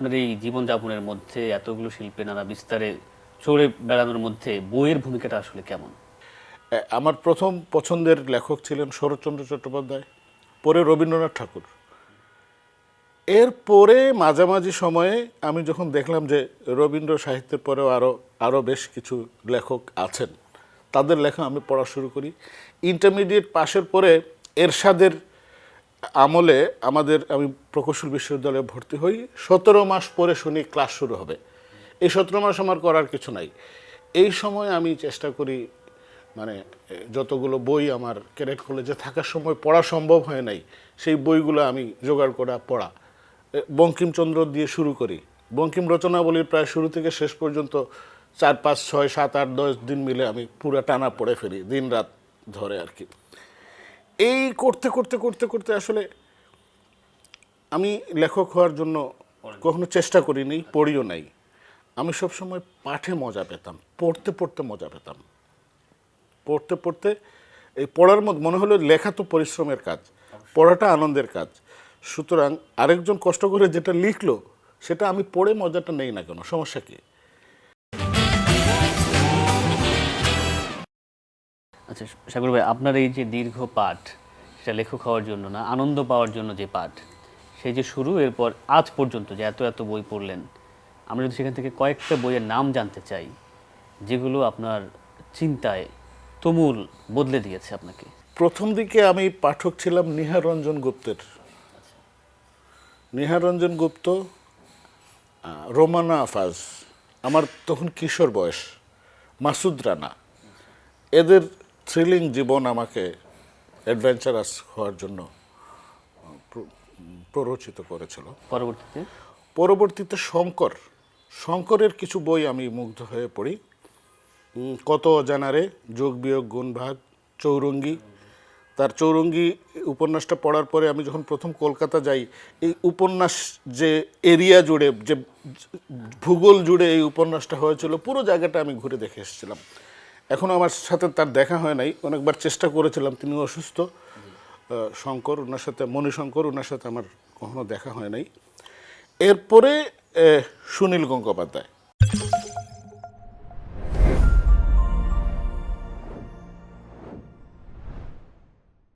আপনার এই জীবনযাপনের মধ্যে এতগুলো শিল্পে নানা বিস্তারে চড়ে বেড়ানোর মধ্যে বইয়ের ভূমিকাটা আসলে কেমন? আমার প্রথম পছন্দের লেখক ছিলেন শরৎচন্দ্র চট্টোপাধ্যায়, পরে রবীন্দ্রনাথ ঠাকুর। এরপরে মাঝামাঝি সময়ে আমি যখন দেখলাম যে রবীন্দ্র সাহিত্যের পরেও আরও বেশ কিছু লেখক আছেন, তাদের লেখা আমি পড়া শুরু করি। ইন্টারমিডিয়েট পাশের পরে এরশাদের আমলে আমি প্রকৌশল বিশ্ববিদ্যালয়ে ভর্তি হই। 17 মাস পরে শুনি ক্লাস শুরু হবে। এই 17 মাস আমার করার কিছু নাই। এই সময় আমি চেষ্টা করি, মানে যতগুলো বই আমার ক্যাডেট কলেজে থাকার সময় পড়া সম্ভব হয় নাই, সেই বইগুলো আমি জোগাড় করা পড়া। বঙ্কিমচন্দ্র দিয়ে শুরু করি। বঙ্কিম রচনাবলীর প্রায় শুরু থেকে শেষ পর্যন্ত 4, 5, 6, 7, 8, 10 দিন মিলে আমি পুরো টানা পড়ে ফেলি, দিন রাত ধরে আর কি। এই করতে করতে করতে করতে আসলে আমি লেখক হওয়ার জন্য কখনো চেষ্টা করিনি, পড়িও নাই। আমি সবসময় পাঠে মজা পেতাম, পড়তে পড়তে মজা পেতাম। পড়তে পড়তে এই পড়ার মধ্যে মনে হলো লেখা তো পরিশ্রমের কাজ, পড়াটা আনন্দের কাজ। সুতরাং আরেকজন কষ্ট করে যেটা লিখলো সেটা আমি পড়ে মজাটা নেই না কেন, সমস্যা কি? আচ্ছা সাগর ভাই, আপনার এই যে দীর্ঘ পাঠ, সেটা লেখক হওয়ার জন্য না, আনন্দ পাওয়ার জন্য যে পাঠ, সেই যে শুরু, এরপর আজ পর্যন্ত যে এত এত বই পড়লেন, আমরা যদি সেখান থেকে কয়েকটা বইয়ের নাম জানতে চাই যেগুলো আপনার চিন্তায় তুমুল বদলে দিয়েছে আপনাকে। প্রথম দিকে আমি পাঠক ছিলাম নিহার রঞ্জন গুপ্তের। নিহার রঞ্জন গুপ্ত, রোমানা আফাজ, আমার তখন কিশোর বয়স, মাসুদ রানা, এদের থ্রিলিং জীবন আমাকে অ্যাডভেঞ্চারাস হওয়ার জন্য প্ররোচিত করেছিল। পরবর্তীতে শঙ্করের কিছু বই আমি মুগ্ধ হয়ে পড়ি। কত অজানারে, যোগ বিয়োগ গুণভাগ, চৌরঙ্গী। তার চৌরঙ্গী উপন্যাসটা পড়ার পরে আমি যখন প্রথম কলকাতা যাই, এই উপন্যাস যে এরিয়া জুড়ে, যে ভূগোল জুড়ে এই উপন্যাসটা হয়েছিল, পুরো জায়গাটা আমি ঘুরে দেখে এসেছিলাম। এখনও আমার সাথে তার দেখা হয় নাই, অনেকবার চেষ্টা করেছিলাম, তিনি অসুস্থ। শঙ্কর, ওনার সাথে মণিশঙ্কর, ওনার সাথে আমার কখনো দেখা হয় নাই। এরপরে সুনীল গঙ্গোপাধ্যায়,